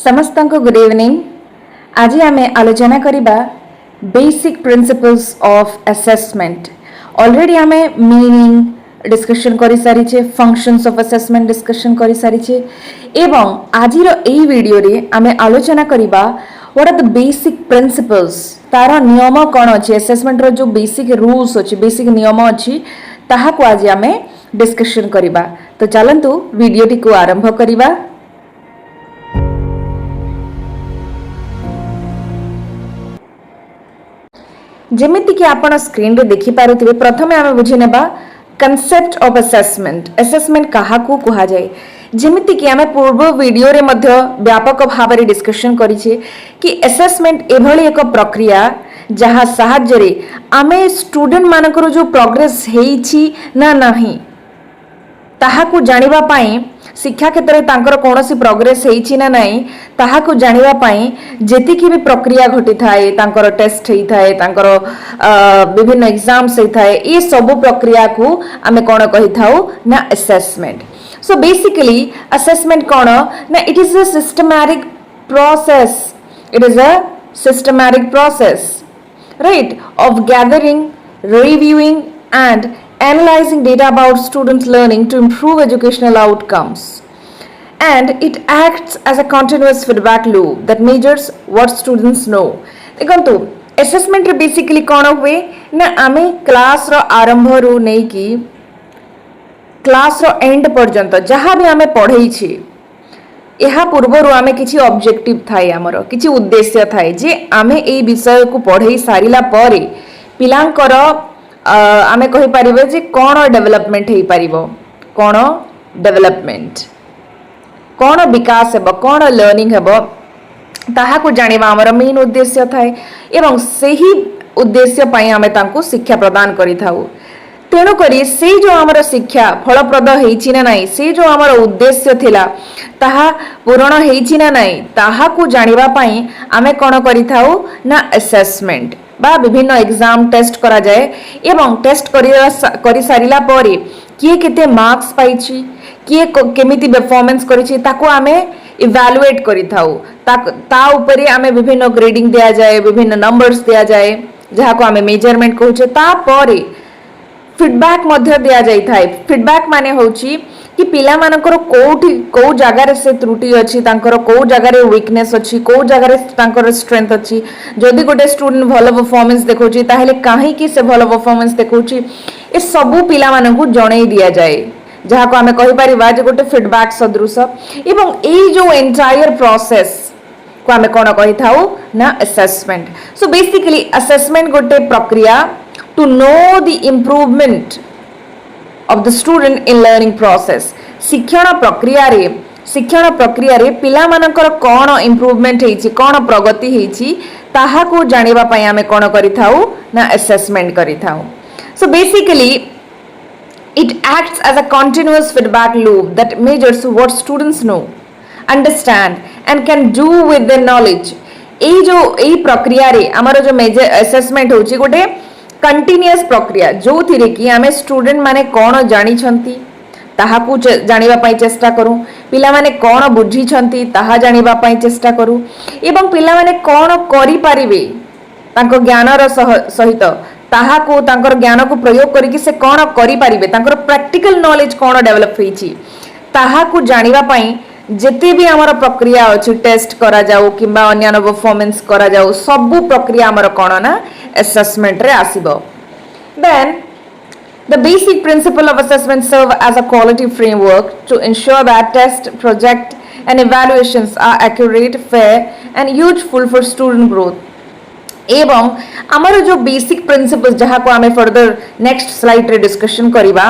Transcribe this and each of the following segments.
समस्तंको good evening. आज आमे आलोचना करिबा basic principles of assessment. Already आमे मीनिंग डिस्कशन करि सारिछे, फंक्शंस ऑफ असेसमेंट डिस्कशन करि सारिछे एवं आजिर एई वीडियो रे आमे आलोचना करिबा what are the basic principles, तार नियम कोन अछि, असेसमेंट रो जो बेसिक रूल्स अछि, बेसिक नियम अछि ताहा को आज आमे डिस्कशन करिबा। तो चलंतु वीडियोटी को आरंभ करिबा। जेमिति कि आपण स्क्रीन रे देखि पारुथिबे, प्रथमे आमे बुझि नेबा कांसेप्ट ऑफ असेसमेंट। असेसमेंट काहा को कहा जाय, जेमिति कि आमे पूर्व वीडियो रे मध्य व्यापक भाव रे डिस्कशन करिछे कि असेसमेंट एभली एक प्रक्रिया जहा सहाय्य रे आमे स्टूडेंट मानकर जो प्रोग्रेस हेइछि ना नाही ताहा को जानिबा पई, शिक्षा क्षेत्र में तांकर कोनोसी प्रोग्रेस हेइछि ना नाही ताहा को जानिबा पई जेतिकी भी प्रक्रिया घटी थाए, तांकर टेस्ट हेइ थाए, तांकर विभिन्न एग्जाम्स हेइ थाए, ये सब प्रक्रिया को आमे कोन कहि थाउ ना असेसमेंट। सो बेसिकली असेसमेंट कोन ना, it is a systematic process, it is a systematic process, right, of gathering, reviewing and analyzing data about students' learning to improve educational outcomes, and it acts as a continuous feedback loop that measures what students know. देखंतु assessment रे basically कोन हुए ना, आमे class रो आरंभ रु नै कि class row and पर्यंत जहां भी आमे पढ़ै छी, यहा पूर्व आमे किछि ऑब्जेक्टिव थाए, हमर किछि उद्देश्य थाए जे आमे ए विषय को पढ़ै सारिला परे पिलांकर आमे कहि परिबे जे कोन डेवलपमेंट हेइ परिबो, कोन डेवलपमेंट, कोन विकास हेबो, कोन लर्निंग हेबो, ताहा को जानिबा हमर मेन उद्देश्य थाए एवं सेही उद्देश्य पई आमे तांको शिक्षा प्रदान करि थाउ। तेणु करी से जो आमर शिक्षा फलप्रद हेइछि ना नाही, से जो आमर उद्देश्य थिला ताहा पूर्ण हेइछि ना नाही ताहा को जानिबा पई आमे कोन करि थाउ ना असेसमेंट बा विभिन्न एग्जाम टेस्ट करा जाए एवं टेस्ट करि सारिला परे किए केते मार्क्स पाइछि, किए केमिति परफॉर्मेंस करिछि ताको आमे इवैल्यूएट करि थाउ। ता ऊपर आमे विभिन्न ग्रेडिंग दिया जाए, विभिन्न नंबर्स दिया जाए जहा को आमे मेजरमेंट कहउछे। ता परे फीडबैक मध्य दिया जाई थाए। फीडबैक माने होची कि पिला मानकर को जगह रे से त्रुटि अछि, तांकर को जगह रे वीकनेस अछि, को जगह रे तांकर स्ट्रेंथ अछि। जदि गोटे स्टूडेंट भलो परफॉर्मेंस देखौची ताहेले काहे कि से भलो परफॉर्मेंस देखौची, ए सबु पिला मानकु जणै दिया जाए जहा को हमें कहि परिबा जे गोटे फीडबैक सदृश। एवं ए जो एंटायर प्रोसेस को हमें कोन कहि थाउ ना असेसमेंट। सो बेसिकली असेसमेंट गोटे प्रक्रिया to know the improvement of the student in learning process। शिक्षण प्रक्रिया रे पिला मानकर कोन इंप्रूवमेंट हेइछि, कोन प्रगति हेइछि ताहा को जानिबा पई आमे कोन करि थाउ ना असेसमेंट करि थाउ। So basically it acts as a continuous feedback loop that measures what students know, understand and can do with their knowledge। एई प्रक्रिया रे हमर जो मेजर असेसमेंट होछि गोटे कंटिन्यूअस प्रक्रिया जो थिरे कि आमे स्टूडेंट माने कोन जानि छंती ताहा को जानिबा पई चेष्टा करू, पिला माने कोन बुझी छंती ताहा जानिबा पई चेष्टा करू एवं पिला माने कोन करि परिबे तांको ज्ञानर सहित ताहा को तांकर ज्ञान को प्रयोग करिकि से कोन करि परिबे, तांकर प्रैक्टिकल नॉलेज कोन डेवलप होईछि ताहा को जानिबा पई जेते भी हमर प्रक्रिया अछि, टेस्ट करा जाऊ किबा अन्य परफॉर्मेंस करा जाऊ, सब प्रक्रिया हमर कोन ना असेसमेंट रे आसीबो। Then the basic principle of assessment serve as a quality framework to ensure that test, project and evaluations are accurate, fair and useful for student growth। एवं आमर जो बेसिक प्रिंसिपल्स जहा को आमे फर्दर नेक्स्ट स्लाइड रे discussion करिबा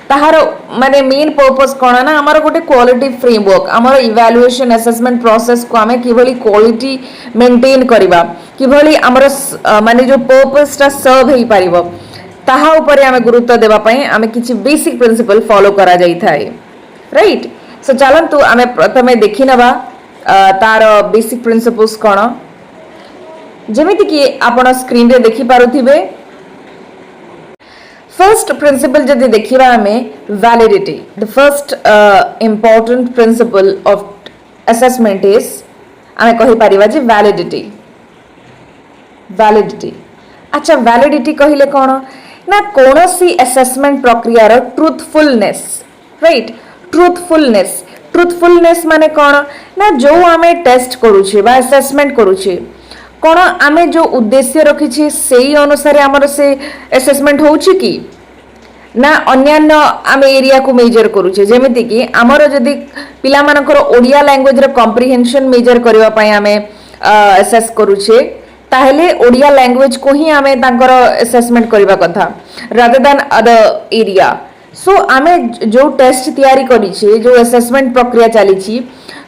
ताहार माने मेन पर्पस कोन ना, हमर गोटे क्वालिटी फ्रेमवर्क, हमर इवैल्यूएशन असेसमेंट प्रोसेस को आमे किभली क्वालिटी मेंटेन करिबा, किभली हमर माने जो पर्पस ता सर्व हेइ परिबो ताहा ऊपर आमे गुरुत्व देबा पई आमे किछि बेसिक प्रिंसिपल फॉलो करा जाई थाए, राइट। सो चलंतु आमे प्रथमे देखि नबा तार बेसिक प्रिंसिपल्स कोन। जेमिति कि आपण स्क्रीन रे देखि पारुथिबे, फर्स्ट प्रिंसिपल जदि देखिबा हमें validity, the first important principle of assessment is आमे कहि परिबा जे वैलिडिटी वैलिडिटी अच्छा वैलिडिटी कहिले कोन ना कोनोसी असेसमेंट प्रक्रिया रो ट्रुथफुलनेस राइट ट्रुथफुलनेस माने कोन ना जो आमे टेस्ट करूछे बा असेसमेंट करूछे कोन आमे जो उद्देश्य रखिछे सेही अनुसार हमर से असेसमेंट होउछि कि ना अन्यान्य आम एरिया को मेजर करूचे जेमिति कि आमर जदि पिला मानकर ओडिया लैंग्वेज रो कॉम्प्रिहेंशन मेजर करबा पई आमे असेस करूचे ताहेले ओडिया लैंग्वेज को ही आमे तांकर असेसमेंट करबा कथा rather than other area so आमे जो टेस्ट तैयारी करिछे जो असेसमेंट प्रक्रिया चलीछि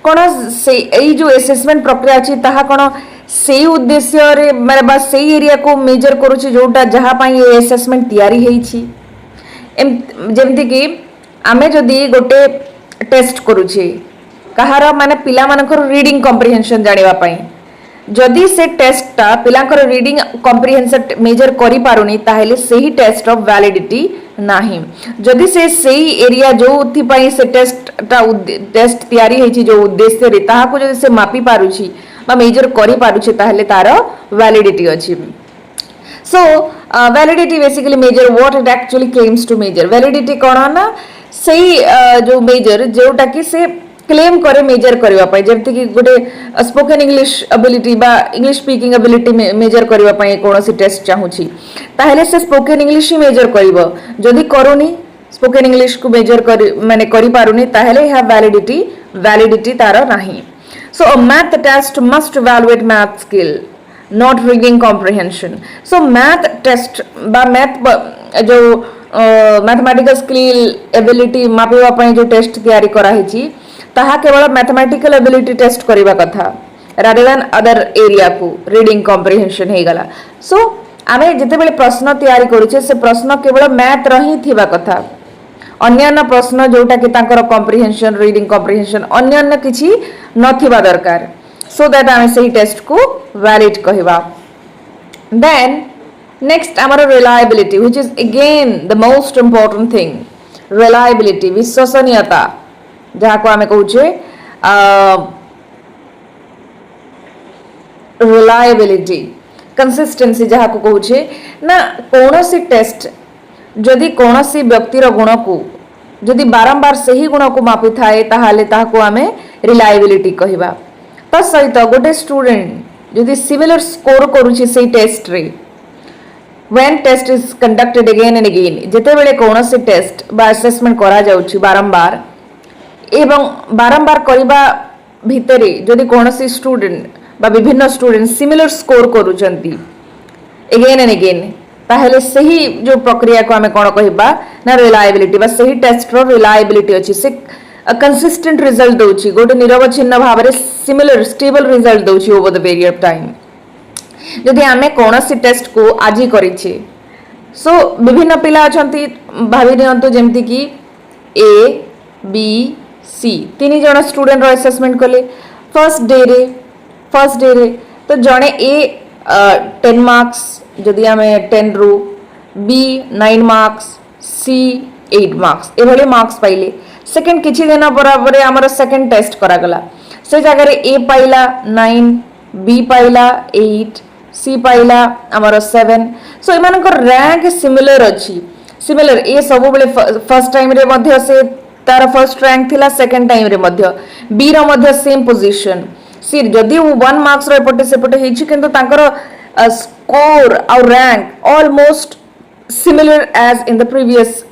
कोन से एई जो असेसमेंट प्रक्रिया अछि ताहा कोन सेही उद्देश्य रे माने बा सेही एरिया को मेजर करूचे जोटा जहा पई ए असेसमेंट तैयारी हेछि जेमती कि आमे जदि गोटे टेस्ट करूछे कहार माने पिला मानकर रीडिंग कॉम्प्रिहेंशन जानिबा पई जदि से टेस्टटा पिलांकर रीडिंग कॉम्प्रिहेंशन मेजर करि पारुनी ताहेले सेही टेस्ट ऑफ वैलिडिटी नाही जदि से सेही एरिया जो उथि पई से टेस्ट तैयारी हेछि जो उद्देश्य रे ताहा को जदि से मापी पारुछि बा मेजर करि पारुछि ताहेले तार वैलिडिटी अछि So validity basically measure what it actually claims to measure. Validity कौन ना सही जो measure जोटा कि से claim करे measure करवा पाए जब कि गोटे spoken English ability बा English speaking ability measure करवा पाए कौन सी test चाहूँची ताहेले से spoken English ही measure करिवो जदि करूनी spoken English को measure करी माने करी पारुनी ताहेले यह validity तारा नहीं. So a math test must evaluate math skill. Not reading comprehension. So math test बा math जो mathematical skill ability मापिवा पई जो टेस्ट तैयारी करा हिची ताहा केवल mathematical ability टेस्ट करिवा कथा rather than other area को reading comprehension हे गला. So आमे जते बेले प्रश्न तैयारी करूचे से प्रश्न केवल मैथ रही थिबा कथा अन्यान्य प्रश्न जोटा कि तांकर comprehension reading comprehension अन्यान्य किछि नथिबा दरकार so that आमे सही टेस्ट को valid कहिबा. Then next amara reliability which is again the most important thing. Reliability विश्वसनीयता जहा को आमे कहूचे reliability consistency जहा को कहूचे ना कोनोसी टेस्ट जदि कोनोसी व्यक्तिर गुण को जदि बारंबार सही गुण को मापि थाए ताहाले ताहा को आमे reliability कहिबा. सहित गोटे स्टूडेंट जदि सिमिलर स्कोर करूची से टेस्ट रे when test is conducted again and again जेते बेले कोनोसी टेस्ट बा असेसमेंट करा जाउची बारंबार एवं बारंबार करिबा भितरे जदि कोनोसी स्टूडेंट बा विभिन्न स्टूडेंट सिमिलर स्कोर करूचंती अगेन एंड अगेन ताहेले सही जो प्रक्रिया को हमें कोन कहिबा ना रिलायबिलिटी बा सही टेस्ट रो रिलायबिलिटी अछि से कंसिस्टेंट रिजल्ट दोची गोटे निरवच्छिन्न भाव रे सिमिलर स्टेबल रिजल्ट दोची over the period of time जदि आमे कोनोसी टेस्ट को आजी करिछे सो विभिन्न पिला अछंती भाबी नियंतु जेमति कि ए बी सी तीन जण स्टूडेंट रो असेसमेंट कले फर्स्ट डे रे तो जणे ए 10 मार्क्स जदि आमे 10 रो बी 9 मार्क्स सी 8 मार्क्स एभले मार्क्स पाइले सेकेंड किछि दिन बराबर हमर सेकेंड टेस्ट करा गला से जगह रे ए पाइला 9 बी पाइला 8 सी पाइला हमर 7 सो इमानकर रैंक सिमिलर अछि सिमिलर ए सब बेले फर्स्ट टाइम रे मध्य से तार फर्स्ट रैंक थिला सेकेंड टाइम रे मध्य बी रो मध्य सेम पोजीशन सी जदि 1 मार्क्स रो पटे से पटे हिछि किंतु तांकर स्कोर और rank almost similar as in the previous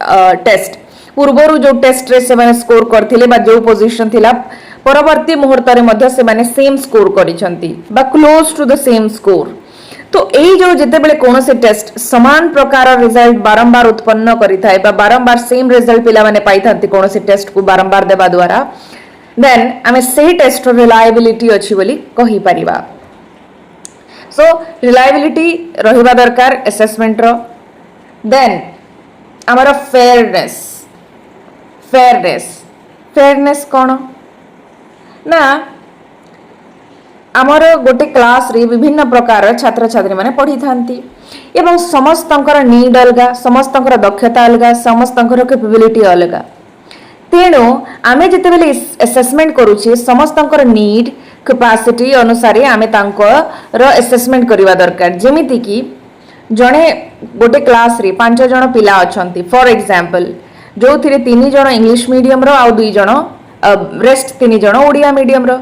test पूर्वरु जो टेस्ट रे से माने स्कोर करथिले बा जो पोजीशन थिला परवर्ती मुहूर्त रे मध्य से माने सेम स्कोर करिसंती बा close to the same score तो एई जो जते बेले कोन से टेस्ट समान प्रकार रिजल्ट बारंबार उत्पन्न करि थाए बा बारंबार सेम रिजल्ट पिला माने पाई थांती कोन से टेस्ट को बारंबार देबा द्वारा देन आमे सेही टेस्ट रो रिलायबिलिटी अछि बोली कहि परिबा. सो रिलायबिलिटी रहिबा दरकार असेसमेंट रो. देन हमारा फेयरनेस कौन ना आमर गोटे क्लास रे विभिन्न प्रकार छात्र छात्री माने पढ़ी थांती एवं समस्तंकर नीड अलगा समस्तंकर दक्षता अलगा समस्तंकर कैपेबिलिटी अलगा तेणु आमे जते बेले असेसमेंट करूचे समस्तंकर नीड कैपेसिटी अनुसार आमे तांकर असेसमेंट करबा दरकार जेमिति कि जणे गोटे क्लास रे 5 जण पिला अछंती फॉर एग्जांपल जो थिरे 3 जण इंग्लिश मीडियम रो आ 2 जण रेस्ट 3 जण ओडिया मीडियम रो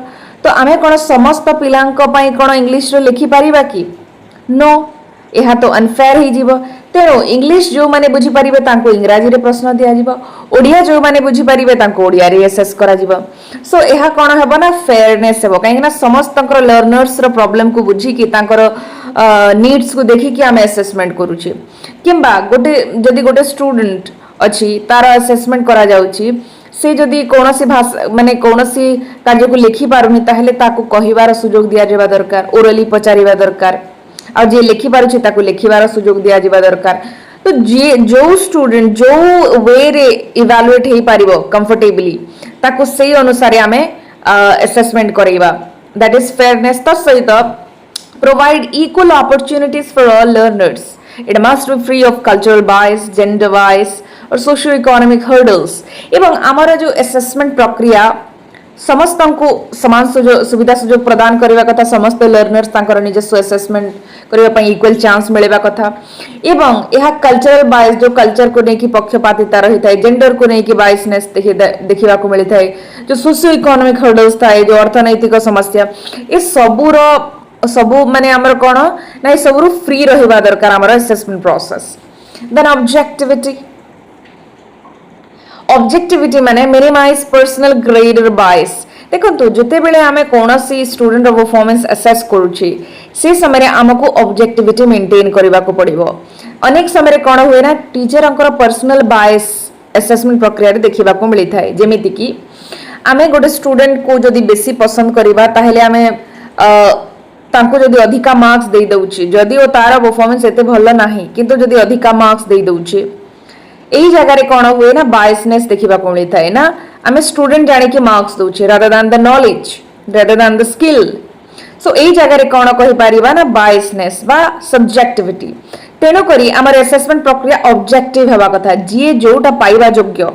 तो आमे कोन समस्त पिलांक पई कोन इंग्लिश रो लिखि परिबा कि नो यह तो अनफेयर ही जीव तेणु इंग्लिश जो माने बुझी परिबे तांको इंग्राजी रे प्रश्न दिया जीव ओडिया जो माने बुझी परिबे तांको ओडिया रे एसेस करा जीव सो यह कोन हेबो ना फेयरनेस हेबो काहे ना समस्तंकर लर्नर्स रो प्रॉब्लम को बुझी कि तांकर नीड्स को देखि कि आमे असेसमेंट करूची किंबा गोटे जदी गोटे स्टूडेंट अछि तार असेसमेंट करा जाउची से जदी कोनोसी भाषा माने कोनोसी कार्य को लिखि पारुनी ताहेले ताको कहिवार सुजोग दिया जेबा दरकार ओरली पचारिबा दरकार आ जे लिखि पारुची ताको लिखिबार सुजोग दिया जेबा दरकार तो जे जो स्टूडेंट जो वे रे इवैल्यूएट हे पारिबो कंफर्टेबली ताको सेही अनुसार आमे असेसमेंट करेबा दैट इज फेयरनेस तो सहित provide equal opportunities for all learners it must be free of cultural bias gender bias और सोशियो इकोनॉमिक हर्डल्स एवं आमर जो असेसमेंट प्रक्रिया समस्त को समान सुविधा सुजोग प्रदान करबा कथा समस्त लर्नर्स तांकर निजस्व असेसमेंट करबा पई इक्वल चांस मिलेबा कथा एवं यह कल्चरल बायस जो कल्चर को नेकी पक्षपातिता रही थाए जेंडर को नेकी बायसनेस देखिबा को मिली थाए जो सोशियो इकोनॉमिक हर्डल्स थाए जो अर्थनैतिक समस्या ए सबु माने हमर कोन ना सबरु फ्री रहबा दरकार हमर असेसमेंट प्रोसेस देन ऑब्जेक्टिविटी माने मिनिमाइज पर्सनल ग्रेड और बायस देखो तो जते बेले आमे कोनोसी स्टूडेंट रो परफॉर्मेंस असेस करूची से समय हमको ऑब्जेक्टिविटी मेंटेन करबा को पड़िबो अनेक समय कोन होय ना टीचर अंकर पर्सनल बायस असेसमेंट प्रक्रिया रे देखिबा को मिली थाए जेमिति कि आमे गोटे स्टूडेंट को जदी बेसी पसंद करबा ताहेले आमे तांको जदी अधिका मार्क्स दे दउची जदी ओ तार परफॉर्मेंस एते भलो नाही किंतु जदी अधिका मार्क्स दे दउची एही जगह रे कोन होय ना बायसनेस देखिबा को मिली थाए ना आमे स्टूडेंट जाने के मार्क्स दउची rather than the knowledge rather than the skill so एही जगह रे कोन कहि परिबा ना बायसनेस बा सब्जेक्टिविटी तेनो करी हमर असेसमेंट प्रक्रिया ऑब्जेक्टिव हेबा कथा जे जोटा पाइबा योग्य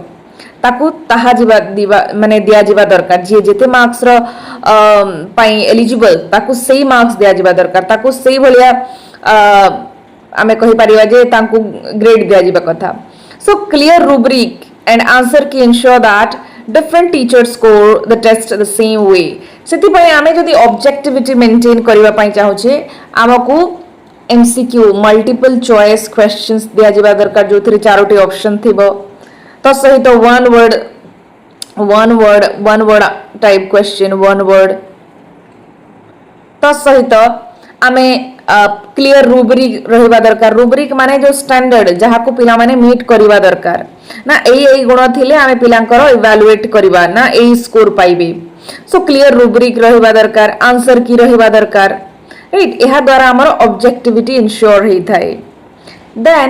ताकू ताहा जीवा दिवा माने दिया जीवा दरकार जे जेते मार्क्स रो पई एलिजिबल ताकू सेही मार्क्स दिया जीवा दरकार ताकू सेही भलिया आमे कहि परिबा जे तांकू ग्रेड दिया जीवा कथा so clear rubric and answer key ensure that different teachers score the test the same way सेति पय आमे जदी ऑब्जेक्टिविटी मेंटेन करबा पय चाहू छे हमकू एमसीक्यू मल्टीपल चॉइस क्वेश्चंस दिया जेबा दरकार जोथि चारोटी ऑप्शन थिबो तो सहित one word type question one word तो सहित आमे क्लियर रूब्रिक रहिबा दरकार रूब्रिक माने जो स्टैंडर्ड जहा को पिला माने मीट करबा दरकार ना एई गुण थिले आमे पिलांकर इवैल्यूएट करबा ना एई स्कोर पाइबे सो क्लियर रूब्रिक रहिबा दरकार आंसर की रहिबा दरकार राइट एहा द्वारा हमर ऑब्जेक्टिविटी इंश्योर हेई थाए देन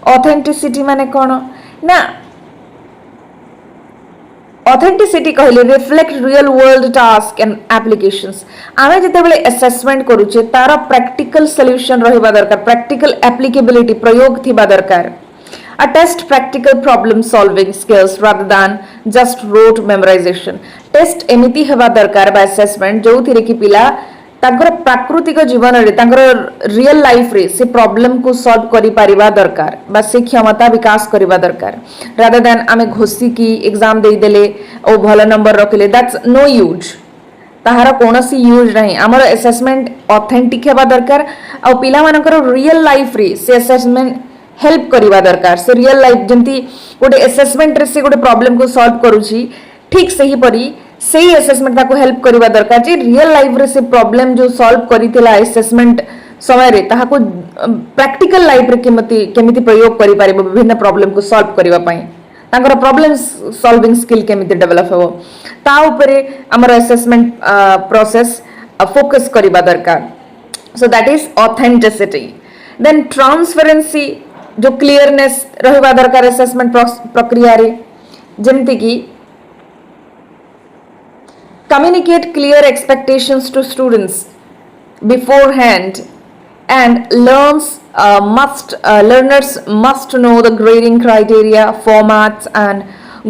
ऑथेंटिसिटी माने कोन ना ऑथेंटिसिटी कहले reflect real world task and applications आमे जते बेले असेसमेंट करूचे तार प्रैक्टिकल सॉल्यूशन रहबा दरकार प्रैक्टिकल एप्लीकेबिलिटी प्रयोग थिबा दरकार a test practical problem solving skills rather than just rote memorization test एमिति हेबा दरकार बा असेसमेंट जो थिरे कि पिला ताकर प्राकृतिक जीवन रे ताकर रियल लाइफ रे से प्रॉब्लम को सॉल्व करि परिबा दरकार बा से क्षमता विकास करिबा दरकार रादर देन आमे घोसी की एग्जाम दे देले ओ भलो नंबर रखले दैट्स नो यूज ताहार कोनोसी यूज नहीं हमर असेसमेंट ऑथेंटिक हेबा दरकार आ पिला मानकर रियल लाइफ रे से असेसमेंट हेल्प करिबा दरकार से रियल लाइफ जंती गोटे असेसमेंट रे से गोटे प्रॉब्लम को सॉल्व करूची ठीक सही परी सही असेसमेंट ताको हेल्प करिबा दरकार जे रियल लाइफ रे से प्रॉब्लम जो सॉल्व करितला असेसमेंट समय रे ताहाको प्रैक्टिकल लाइफ रे केमिति प्रयोग करि पारिबो विभिन्न प्रॉब्लम को सॉल्व करिबा पई तांकर प्रॉब्लम सॉल्विंग स्किल केमिति डेवलप हो ता ऊपरे हमर असेसमेंट प्रोसेस फोकस करिबा दरकार so that is authenticity then transparency जो क्लियरनेस रहबा दरकार असेसमेंट प्रक्रिया रे जेमति की communicate clear expectations to students beforehand and learners must know the grading criteria formats and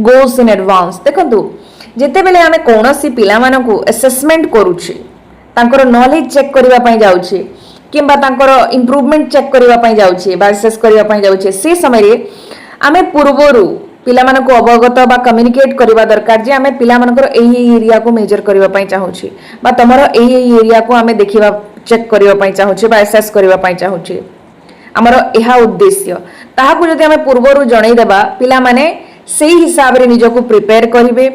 goals in advance देखंतु ଯେତେବେଳେ ଆମେ କୌଣସି ପିଲାମାନଙ୍କୁ ଆସେସମେଣ୍ଟ କରୁଛେ ତାଙ୍କର ନଲେଜ ଚେକ୍ କରିବା ପାଇଁ ଯାଉଛେ କିମ୍ବା ତାଙ୍କର ଇମ୍ପ୍ରୁଭମେଣ୍ଟ ଚେକ୍ କରିବା ପାଇଁ ଯାଉଛେ ବା ଆସେସ କରିବା ପାଇଁ ଯାଉଛେ ସେ ସମୟରେ ଆମେ ପୂର୍ବରୁ ପିଲାମାନଙ୍କୁ ଅବଗତ ବା କମ୍ୟୁନିକେଟ୍ କରିବା ଦରକାର ଯେ ଆମେ ପିଲାମାନଙ୍କର ଏହି ଏରିଆକୁ ମେଜର କରିବା ପାଇଁ ଚାହୁଁଛେ ବା ତମର ଏହି ଏରିଆକୁ ଆମେ ଦେଖିବା ଚେକ୍ କରିବା ପାଇଁ ଚାହୁଁଛେ ବା ଆସେସ କରିବା ପାଇଁ ଚାହୁଁଛେ ଆମର ଏହା ଉଦ୍ଦେଶ୍ୟ ତାହାକୁ ଯଦି ଆମେ ପୂର୍ବରୁ ଜଣେଇଦେବା ପିଲାମାନେ ସେଇ ହିସାବରେ ନିଜକୁ ପ୍ରିପେୟାର କରିବେ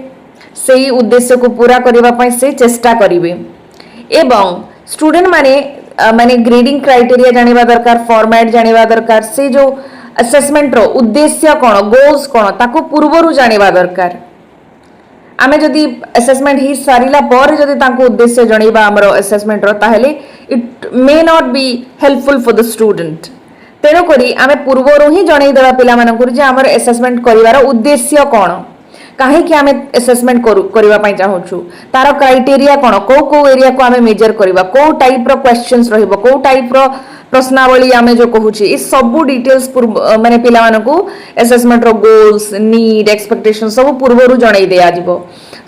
ସେଇ ଉଦ୍ଦେଶ୍ୟକୁ ପୂରା କରିବା ପାଇଁ ସେ ଚେଷ୍ଟା କରିବେ ଏବଂ स्टूडेंट माने ग्रेडिंग क्राइटेरिया जानिबा दरकार फॉर्मेट जानिबा दरकार से जो असेसमेंट रो उद्देश्य कोन गोल्स कोन ताको पूर्वरु जानिबा दरकार आमे जदी असेसमेंट ही सारिला पर जदी ताको उद्देश्य जणीबा हमरो असेसमेंट रो ताहेले it may not be helpful for the student तेनो करी आमे पूर्वरु ही जणई देबा पिला मानकु जे हमर असेसमेंट करिवार उद्देश्य कोन कहीं कि आमे असेसमेंट करबा पई चाहूछु तार क्राइटेरिया कोन को एरिया को आमे मेजर करबा को टाइप रो क्वेश्चंस रहइबो को टाइप रो प्रश्नावली आमे जो कहूची ई सब डिटेल्स माने पिला मानकु असेसमेंट रो गोल्स नीड एक्सपेक्टेशन सब पूर्वरु जणई दे आजिबो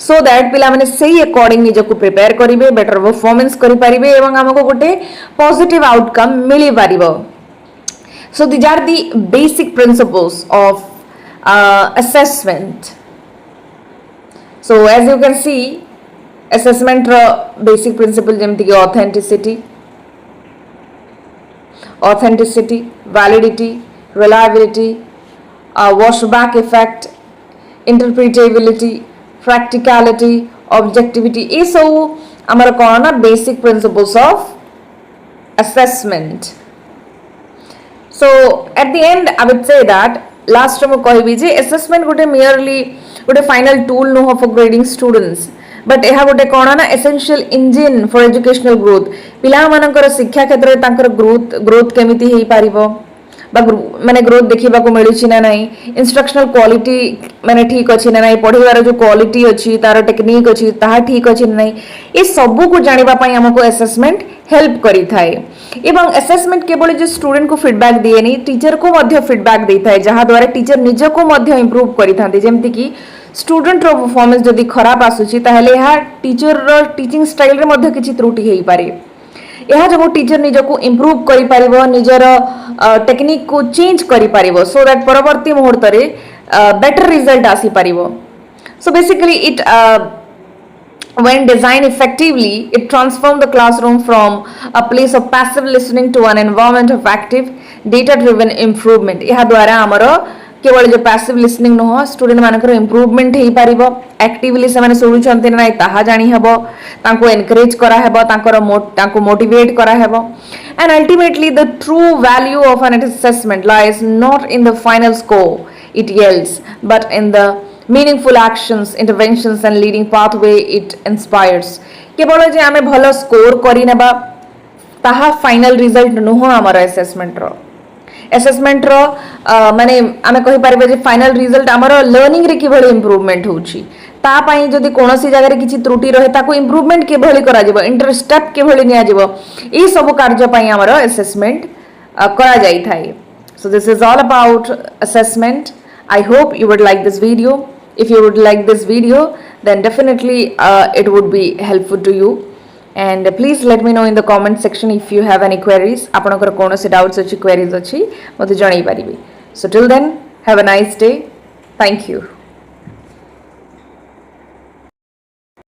सो दैट पिला माने सेही अकॉर्डिंग निजको प्रिपेयर करिवे बेटर परफॉर्मेंस करि परिबे एवं हमको गोटे पॉजिटिव आउटकम मिली परिबो so these are the basic principles of assessment. So as you can see, assessment basic principle जेमती कि authenticity, validity, reliability, washback effect, interpretability, practicality, objectivity, ये सब हमारा कौन ना basic principles of assessment. So at the end I would say that last time कहबी जे assessment गोटे merely गोटे फाइनल टूल नुह फॉर ग्रेडिंग स्टूडेंट्स बट यह गोटे कौन ना essential engine for educational growth पिला मानकर शिक्षा क्षेत्र में तांकर ग्रोथ केमिति हेई पारिबो माने ग्रोथ देखिबा को मिलुछि ना नाही इंस्ट्रक्शनल क्वालिटी माने ठीक अछि ना नाही पढिबार जो क्वालिटी अछि तार टेक्निक अछि ताहा ठीक अछि ना नाही ए सब को जानिबा पई हमको असेसमेंट हेल्प करि थाए एवं असेसमेंट केवल जो स्टूडेंट को फीडबैक दिए नहीं टीचर को मध्य फीडबैक देता है जहाँ द्वारा टीचर निज को मध्य इंप्रूव करि थांते जेमति कि स्टूडेंट रो परफॉर्मेंस जदी खराब आसुछि ताहले यह टीचर रो टीचिंग स्टाइल रे मध्य किछि त्रुटि हेई पारे यह जो टीचर निज को इंप्रूव करि पारिबो निजर टेक्निक को चेंज करि पारिबो सो दैट परवर्ती मुहूर्त रे बेटर रिजल्ट आसी पारिबो so basically it when designed effectively, it transformed the classroom from a place of passive listening to an environment of active, data-driven improvement. यह द्वारा हमारा केवल जो passive listening न हो, student मानकर improvement ही पारिबो, actively से माने शुरू चलते ना ताहा जानी हबो, तांको encourage करा हबो, तांको motivate करा हबो, and ultimately the true value of an assessment lies not in the final score it yields, but in the meaningful actions, interventions and leading pathway it inspires. केवल जे आमे भलो स्कोर करी नेबा ताहा फाइनल रिजल्ट नुह हमर असेसमेंट रो माने आमे कहि परबे जे फाइनल रिजल्ट हमर लर्निंग रे किभली इंप्रूवमेंट होउची ता पई जदी कोनोसी जगह रे किछि त्रुटि रहे ताको इंप्रूवमेंट केभली करा जिवो इंटर स्टेप केभली निया जिवो ई सब कार्य पई हमर असेसमेंट करा जाई थाए so this is all about assessment I hope you would like this video. If you would like this video, then definitely it would be helpful to you. And please let me know in the comment section if you have any queries. आपनकर कोनोसी doubts अछि queries अछि मते जणाई परिबे. So till then, have a nice day. Thank you.